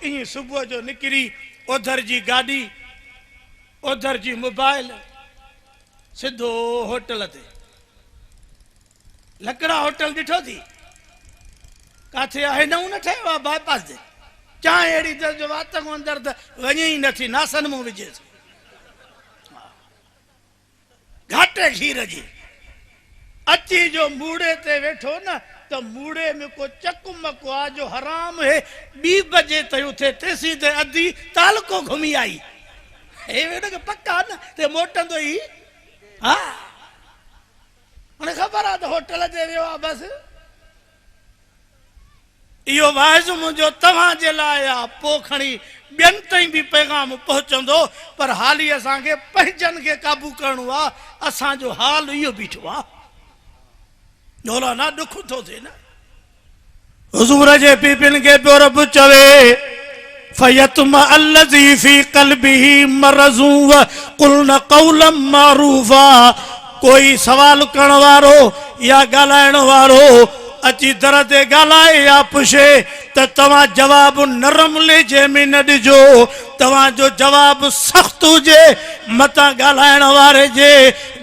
इन सुबह जो निकरी उधर जी गाड़ी उधर जी मोबाइल सिधो होटल ते लकड़ा होटल ॾिठो थी काथे आहे नऊं न ठहियो आहे बाईपास ते चांहि अहिड़ी दर जो वात को अंदर त वञे ई नथी नासन मूं विझेसि घाटे खीर जी अची जो मूड़े ते वेठो न तो मूड़े में को चकमक आ जो हराम है 2 बजे ते उथे तेसी ते अधी तालको घुमी आई हे वेठो के पक्का न ते मोटंदो ही हां उन्हें खबर आ तो होटल ते वियो आ बस इहो वाइज़ मुंहिंजो तव्हां जे लाइ आ पोइ खणी ॿियनि ताईं बि पैगाम पहुचंदो पर हाली असांखे पंहिंजनि खे काबू करणो आहे असांजो हाल इहो बीठो आहे मौलाना दुख थो थिए न हुज़ूर जे पीपीन खे पियो रब चवे फयतमा अल्लज़ी फी क़ल्बिही मरज़ू व क़ुल्न क़ौलन मारूफ़ा कोई सवाल करण वारो या ॻाल्हाइण वारो अची दर ते ॻाल्हाए या पुछे त तव्हां जवाब नरम लहजे में न ॾिजो तव्हांजो जवाब सख़्त हुजे मतां ॻाल्हाइण वारे जे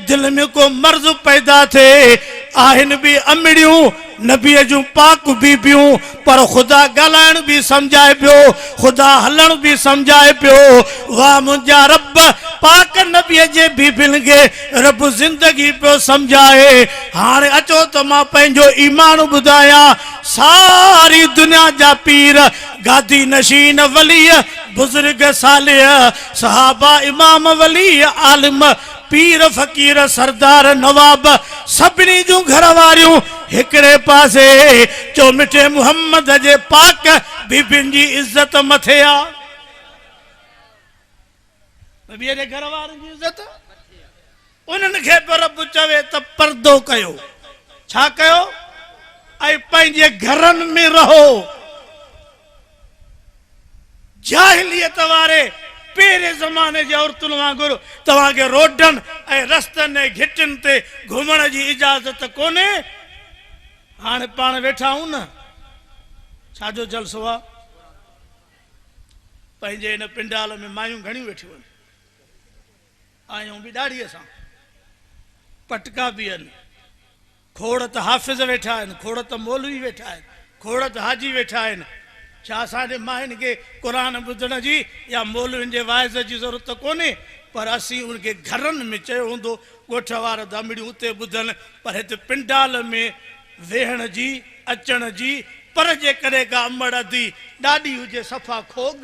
दिल में को मर्ज़ पैदा थिए आहिनि बि अमड़ियूं नबीअ जूं पाक बीबियूं पर खुदा ॻाल्हाइण बि सम्झाए पियो खुदा हलण बि सम्झाए पियो वाह मुंहिंजा रब पाक नबीअ जे बीबियुनि खे रब ज़िंदगी पियो सम्झाए हाणे अचो त मां पंहिंजो ईमान ॿुधायां सारी दुनिया जा पीर गादी नशीन वली बुज़ुर्ग सालिह सहाबा इमाम वली आलिम पीर फ़कीर सरदार नवाब सभिनी जूं घर वारियूं हिकिड़े पासे चो मिठे मुहम्मद जे पाक बीबियुनि जी इज़त मथे आ नबीअ जे घर वारनि जी इज़त उन्हनि खे पियो रब चवे त पर्दो कयो छा कयो ऐं पंहिंजे घरनि में रहो जाहिलियत वारे पेरे ज़माने जे औरतुनि वांगुरु तव्हांखे रोडनि ऐं रस्तनि ऐं घिटियुनि ते घुमण जी इजाज़त कोन्हे हाणे पाण वेठा आहियूं न छाजो जलसो आहे पंहिंजे हिन पिंडाल में मायूं घणियूं वेठियूं आहिनि आयूं बि ॾाढीअ सां पटका बि आहिनि खोड़ त हाफ़िज़ वेठा आहिनि खोड़ त मौलवी वेठा आहिनि खोड़ त हाजी वेठा आहिनि छा असांजे मायुनि खे क़ुरान ॿुधण जी या मौलवियुनि जे वाइज़ जी ज़रूरत कोन्हे पर असीं उनखे घरनि में चयो हूंदो ॻोठ वारा दामिड़ियूं उते ॿुधनि पर हिते पिंडाल में वेहण जी अचण जी पर जेकॾहिं का अमड़ अधी ॾाढी हुजे सफ़ा खोग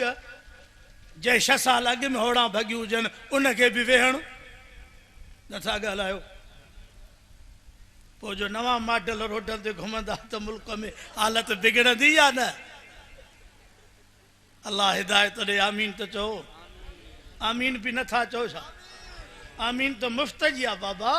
जंहिं 6 साल अॻु में होड़ा भॻियूं हुजनि उनखे बि वेहण नथा ॻाल्हायो पोइ जो नवां मॉडल रोडनि ते घुमंदा त मुल्क में हालत बिगड़ंदी या न अल्लाह हिदायत ॾे आमीन त चओ आमीन बि नथा चओ छा आमीन त मुफ़्त जी आहे बाबा